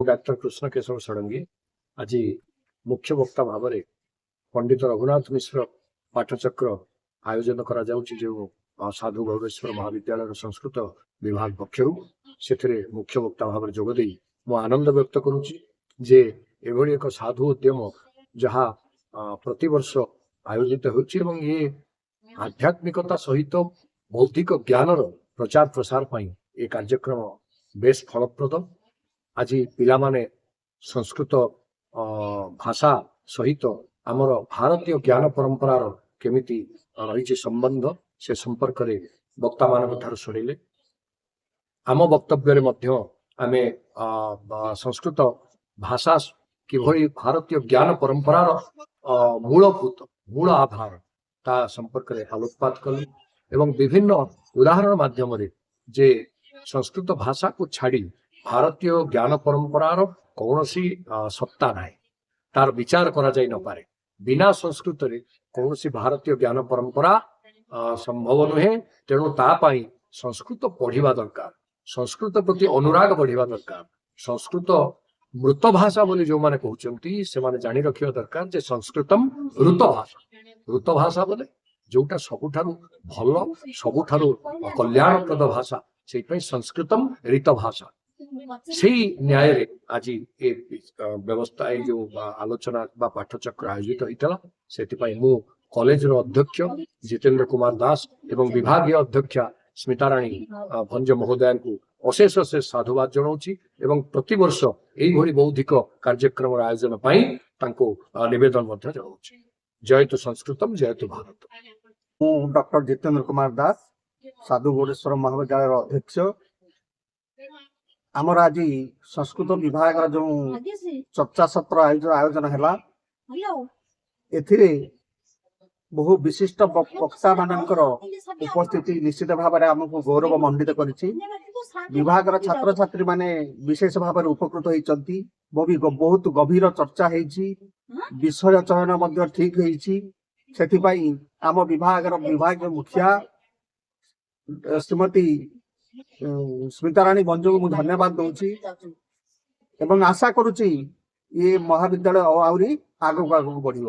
ଡାକ୍ତର କୃଷ୍ଣ କେଶବ ଷଡ଼ଙ୍ଗୀ ଆଜି ମୁଖ୍ୟ ବକ୍ତା ଭାବରେ ପଣ୍ଡିତ ରଘୁନାଥ ମିଶ୍ର ପାଠଚକ୍ର ଆୟୋଜନ କରାଯାଉଛି ଯେଉଁ ସାଧୁ ଗୌରେଶ୍ୱର ମହାବିଦ୍ୟାଳୟର ସଂସ୍କୃତ ବିଭାଗ ପକ୍ଷରୁ ସେଥିରେ ମୁଖ୍ୟ ବକ୍ତା ଭାବରେ ଯୋଗ ଦେଇ ମୁଁ ଆନନ୍ଦ ବ୍ୟକ୍ତ କରୁଛି ଯେ ଏଭଳି ଏକ ସାଧୁ ଉଦ୍ୟମ ଯାହା ପ୍ରତିବର୍ଷ ଆୟୋଜିତ ହେଉଛି ଏବଂ ଇଏ ଆଧ୍ୟାତ୍ମିକତା ସହିତ ବୌଦ୍ଧିକ ଜ୍ଞାନର ପ୍ରଚାର ପ୍ରସାର ପାଇଁ ଏ କାର୍ଯ୍ୟକ୍ରମ ବେଶ ଫଳପ୍ରଦ। ଆଜି ପିଲାମାନେ ସଂସ୍କୃତ ଭାଷା ସହିତ ଆମର ଭାରତୀୟ ଜ୍ଞାନ ପରମ୍ପରାର କେମିତି ରହିଛି ସମ୍ବନ୍ଧ ସେ ସମ୍ପର୍କରେ ବକ୍ତାମାନଙ୍କ ଠାରୁ ଶୁଣିଲେ। ଆମ ବକ୍ତବ୍ୟରେ ମଧ୍ୟ ଆମେ ସଂସ୍କୃତ ଭାଷା କିଭଳି ଭାରତୀୟ ଜ୍ଞାନ ପରମ୍ପରାର ମୂଳ ଆଧାର ତା ସମ୍ପର୍କରେ ଆଲୋକପାତ କଲୁ ଏବଂ ବିଭିନ୍ନ ଉଦାହରଣ ମାଧ୍ୟମରେ ଯେ ସଂସ୍କୃତ ଭାଷାକୁ ଛାଡ଼ି ଭାରତୀୟ ଜ୍ଞାନ ପରମ୍ପରାର କୌଣସି ସତ୍ତା ନାହିଁ, ତାର ବିଚାର କରାଯାଇ ନପାରେ। ବିନା ସଂସ୍କୃତରେ କୌଣସି ଭାରତୀୟ ଜ୍ଞାନ ପରମ୍ପରା ସମ୍ଭବ ନୁହେଁ। ତେଣୁ ତା ପାଇଁ ସଂସ୍କୃତ ପଢିବା ଦରକାର, ସଂସ୍କୃତ ପ୍ରତି ଅନୁରାଗ ବଢିବା ଦରକାର। ସଂସ୍କୃତ ମୃତ ଭାଷା ବୋଲି ଯେଉଁମାନେ କହୁଛନ୍ତି ସେମାନେ ଜାଣି ରଖିବା ଦରକାର ଯେ ସଂସ୍କୃତମ୍ ଋତ ଭାଷା। ଋତ ଭାଷା ବୋଲେ ଯୋଉଟା ସବୁଠାରୁ ଭଲ, ସବୁଠାରୁ କଲ୍ୟାଣପ୍ରଦ ଭାଷା, ସେଇଥିପାଇଁ ସଂସ୍କୃତମ୍ ଋତ ଭାଷା। ସେଇ ନ୍ୟାୟରେ ଆଜି ଏ ବ୍ୟବସ୍ଥା ଏଇ ଯୋଉ ଆଲୋଚନା ବା ପାଠଚକ୍ର ଆୟୋଜିତ ହେଇଥିଲା, ସେଥିପାଇଁ ମୁଁ କଲେଜର ଅଧ୍ୟକ୍ଷ ଜିତେନ୍ଦ୍ର କୁମାର ଦାସ ଏବଂ ବିଭାଗୀୟ ଅଧ୍ୟକ୍ଷା ସ୍ମିତାରାଣୀ ଭଞ୍ଜ ମହୋଦୟଙ୍କୁ ଅଶେଷ ଅଶେଷ ସାଧୁବାଦ ଜଣାଉଛି ଏବଂ ପ୍ରତିବର୍ଷ ଏଇଭଳି ବୌଦ୍ଧିକ କାର୍ଯ୍ୟକ୍ରମର ଆୟୋଜନ ପାଇଁ ତାଙ୍କୁ ନିବେଦନ ମଧ୍ୟ ଜଣାଉଛି। ଜୟତୁ ସଂସ୍କୃତମ୍, ଜୟତୁ ଭାରତ। ମୁଁ ଡକ୍ଟର ଜିତେନ୍ଦ୍ର କୁମାର ଦାସ, ସାଧୁ ଗୌରେଶ୍ୱର ମହାବିଦ୍ୟାଳୟର ଅଧ୍ୟକ୍ଷ। ଆମର ଆଜି ସଂସ୍କୃତ ବିଭାଗର ଯେଉଁ ଚର୍ଚ୍ଚା ସତ୍ର ଆୟୋଜନ ହେଲା, ଏଥିରେ ବହୁ ବିଶିଷ୍ଟ ବକ୍ତା ମାନଙ୍କର ଉପସ୍ଥିତି ନିଶ୍ଚିତ ଭାବରେ ଆମକୁ ଗୌରବ ମଣ୍ଡିତ କରିଛି। ବିଭାଗର ଛାତ୍ରଛାତ୍ରୀ ମାନେ ବିଶେଷ ଭାବରେ ଉପକୃତ ହେଇଛନ୍ତି। ବହୁତ ଗଭୀର ଚର୍ଚ୍ଚା ହେଇଛି, ବିଷୟ ଚୟନ ମଧ୍ୟ ଠିକ ହେଇଛି। ସେଥିପାଇଁ ଆମ ବିଭାଗୀୟ ମୁଖିଆ ଶ୍ରୀମତୀ ସ୍ମିତାରାଣୀ ଭଞ୍ଜଙ୍କୁ ମୁଁ ଧନ୍ୟବାଦ ଦଉଛି ଏବଂ ଆଶା କରୁଛି ଏ ମହାବିଦ୍ୟାଳୟ ଆହୁରି ଆଗକୁ ବଢିବ।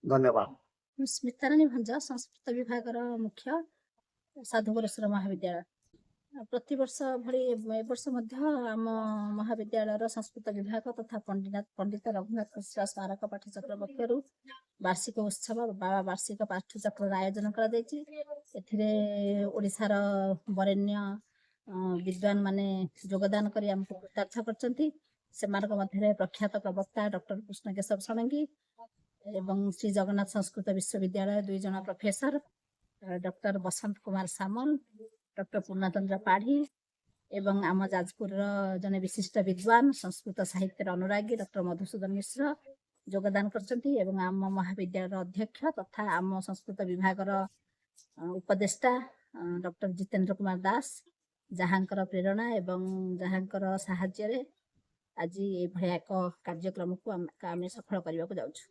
ଧନ୍ୟବାଦ। ସ୍ମିତାରାଣୀ ଭଞ୍ଜ, ସଂସ୍କୃତ ବିଭାଗର ମୁଖ୍ୟ, ସାଧୁ ଗୌରେଶ୍ୱର ମହାବିଦ୍ୟାଳୟ। ପ୍ରତିବର୍ଷ ଭଳି ଏ ବର୍ଷ ମଧ୍ୟ ଆମ ମହାବିଦ୍ୟାଳୟର ସଂସ୍କୃତ ବିଭାଗ ତଥା ପଣ୍ଡିତ ରଘୁନାଥ ମିଶ୍ର ସ୍ମାରକ ପାଠଚକ୍ର ପକ୍ଷରୁ ବାର୍ଷିକ ଉତ୍ସବ ବା ବାର୍ଷିକ ପାଠଚକ୍ରର ଆୟୋଜନ କରାଯାଇଛି। ଏଥିରେ ଓଡ଼ିଶାର ବରେଣ୍ୟ ବିଦ୍ୱାନ ମାନେ ଯୋଗଦାନ କରି ଆମକୁ କୃତାର୍ଥ କରିଛନ୍ତି। ସେମାନଙ୍କ ମଧ୍ୟରେ ପ୍ରଖ୍ୟାତ ପ୍ରବକ୍ତା ଡକ୍ଟର କୃଷ୍ଣ କେଶବ ଷଡ଼ଙ୍ଗୀ ଏବଂ ଶ୍ରୀ ଜଗନ୍ନାଥ ସଂସ୍କୃତ ବିଶ୍ୱବିଦ୍ୟାଳୟ 2 ଜଣ ପ୍ରଫେସର, ଡକ୍ଟର ବସନ୍ତ କୁମାର ସାମଲ, ଡକ୍ଟର ପୂର୍ଣ୍ଣଚନ୍ଦ୍ର ପାଢ଼ୀ ଏବଂ ଆମ ଯାଜପୁରର ଜଣେ ବିଶିଷ୍ଟ ବିଦ୍ୱାନ ସଂସ୍କୃତ ସାହିତ୍ୟର ଅନୁରାଗୀ ଡକ୍ଟର ମଧୁସୂଦନ ମିଶ୍ର ଯୋଗଦାନ କରିଛନ୍ତି ଏବଂ ଆମ ମହାବିଦ୍ୟାଳୟର ଅଧ୍ୟକ୍ଷ ତଥା ଆମ ସଂସ୍କୃତ ବିଭାଗର ଉପଦେଷ୍ଟା ଡକ୍ଟର ଜିତେନ୍ଦ୍ର କୁମାର ଦାସ, ଯାହାଙ୍କର ପ୍ରେରଣା ଏବଂ ଯାହାଙ୍କର ସାହାଯ୍ୟରେ ଆଜି ଏଭଳିଆ ଏକ କାର୍ଯ୍ୟକ୍ରମକୁ ଆମେ ସଫଳ କରିବାକୁ ଯାଉଛୁ।